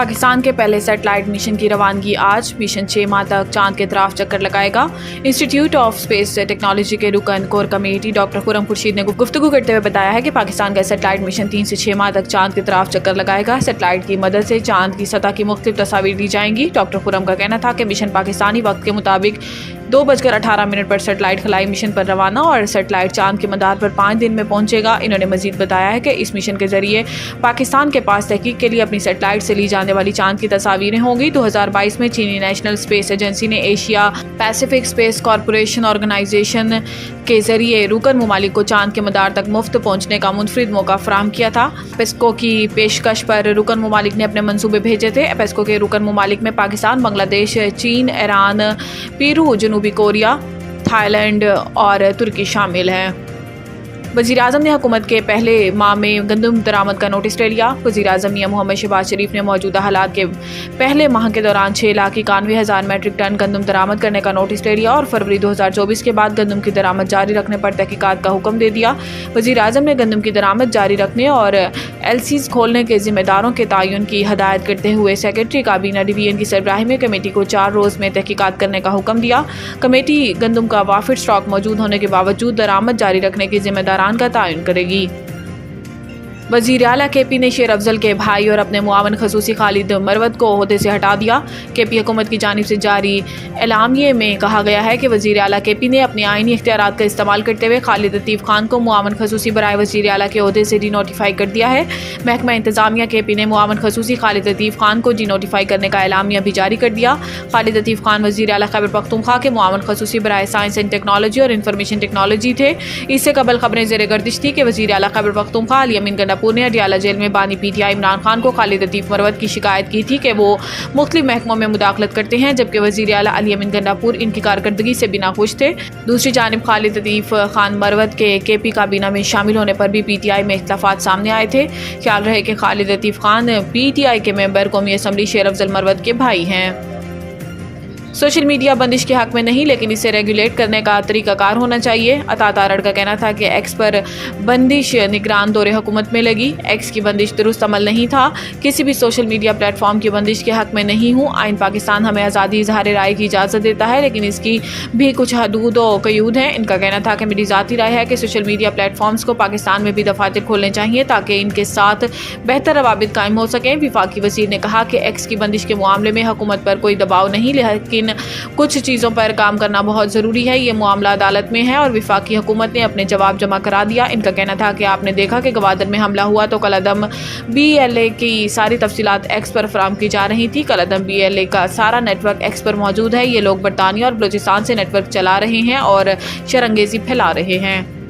पाकिस्तान के पहले satellite mission की रवानगी आज। मिशन 6 माह तक चांद के तरफ चक्कर लगाएगा। इंस्टीट्यूट ऑफ स्पेस टेक्नोलॉजी के रुकन core committee doctor Khurram Khurshid ने गुफ्तगू करते हुए बताया है कि पाकिस्तान का सैटेलाइट मिशन 3 से 6 माह तक चांद की तरफ चक्कर लगाएगा। सैटेलाइट की मदद से चांद की सतह की मुख्तलिफ तस्वीर ली जाएंगी। डॉक्टर खुर्रम का कहना था कि मिशन पाकिस्तानी वक्त के मुताबिक 2:18 पर सैटेलाइट खलाई मिशन पर रवाना और सैटेलाइट चांद के मदार पर 5 दिन में पहुंचेगा। इन्होंने मजीद बताया है कि इस मिशन के जरिए पाकिस्तान के पास तहकीक के लिए अपनी सैटेलाइट से ली जाने वाली चांद की तस्वीरें होंगी। 2022 में चीनी नेशनल स्पेस एजेंसी ने Asia Pacific space corporation organisation के जरिए रुकन ममालिक को चांद के मदार तक मुफ्त पहुंचने का मुनफरिद मौका फराहम किया था। पेस्को की पेशकश पर रुकन ममालिक ने अपने मंसूबे भेजे थे। पेस्को के रुकन ममालिक में पाकिस्तान, बांग्लादेश, चीन, ईरान, पेरू, जनूबी कोरिया, थाईलैंड और तुर्की शामिल हैं। वज़ीर-ए-आज़म ने हुकूमत के पहले माह में गंदम दरामद का नोटिस ले लिया। वज़ीर-ए-आज़म मियां मोहम्मद शहबाज शरीफ ने मौजूदा हालात के पहले माह के दौरान 6,91,000 मैट्रिक टन गंदम दरामद करने का नोटिस ले लिया और फरवरी 2024 के बाद गंदम की दरामद जारी रखने पर तहकीकात का हुक्म दे दिया। वज़ीर-ए-आज़म ने गंदम की दरामद जारी रखने और LCs खोलने के जिम्मेदारों के तयन की हदायत करते हुए सेक्रेटरी काबीना डिवीजन की सरबराही में कमेटी को 4 रोज़ में तहकीकात करने का हुक्म दिया। कमेटी गंदम का वाफिर स्टॉक मौजूद होने के बावजूद दरामद जारी रखने की जिम्मेदार का तयन करेगी। वज़ीर आला KP ने शेर अफजल के भाई और अपने मुआवन खसूसी खालिद मरवत को ओहदे से हटा दिया। KP हुकूमत की जानिब से जारी एलामिये में कहा गया है कि वज़ीर आला KP ने अपने आइनी इख्तियारात का इस्तेमाल करते हुए खालिद लतीफ़ खान को मुआवन खसूसी बराए वज़ीर आला के ओहदे से डिनोटिफाई कर दिया है। महकमा इंतज़ामिया KP ने मुआवन खसूसी खालिद लतीफ़ खान को डिनोटिफाई करने का एलामिया भी जारी कर दिया। खालिद लतीफ़ खान वज़ीर आला खैबर पख्तूनख्वा के मुआवन खसूसी बराए साइंस एंड टेक्नोलॉजी और इंफॉर्मेशन टेक्नोलॉजी थे। इससे कबल खबरें ज़ेर गर्दिश थी कि वज़ीर आला खैबर पख्तूनख्वा अली अमीन गंडापुर ने अडियाला जेल में बानी PTI इमरान खान को खालिद लतीफ़ मरवत की शिकायत की थी कि वो मुख्तलिफ महकमों में मुदाखलत करते हैं, जबकि वज़ीर आला अली अमीन गंडापुर इनकी कारकर्दगी से भी नाखुश थे। दूसरी जानिब खालिद लतीफ़ खान मरवत के KP काबीना में शामिल होने पर भी PTI में इख्तिलाफ़ात सामने आए थे। ख्याल रहे कि खालिद लतीफ़ खान PTI के मेंबर कौमी असम्बली शेर अफजल मरवत के भाई हैं। सोशल मीडिया बंदिश के हक में नहीं, लेकिन इसे रेगुलेट करने का तरीकाकार होना चाहिए। अता तारड़ का कहना था कि X पर बंदिश निगरान दौरे हुकूमत में लगी। X की बंदिश दुरुस्त अमल नहीं था। किसी भी सोशल मीडिया प्लेटफॉर्म की बंदिश के हक में नहीं हूँ। आइन पाकिस्तान हमें आज़ादी इजहार राय की इजाज़त देता है, लेकिन इसकी भी कुछ हदूद और क़यूद हैं। इनका कहना था कि मेरी ज़ाती राय है कि सोशल मीडिया प्लेटफॉर्म्स को पाकिस्तान में भी दफातर खोलने चाहिए ताकि इनके साथ बेहतर रवाबित कायम हो सकें। विफाकी वज़ीर ने कहा कि X की बंदिश के मामले में हुकूमत पर कोई दबाव नहीं, लेकिन कुछ चीज़ों पर काम करना बहुत ज़रूरी है। ये मामला अदालत में है और विफाकी हुकूमत ने अपने जवाब जमा करा दिया। इनका कहना था कि आपने देखा कि गवादर में हमला हुआ तो कलअदम BLA की सारी तफसीलात X पर फराम की जा रही थी। कलअदम BLA का सारा नेटवर्क X पर मौजूद है। ये लोग बरतानिया और बलूचिस्तान से नेटवर्क चला रहे हैं और शरंगेज़ी फैला रहे हैं।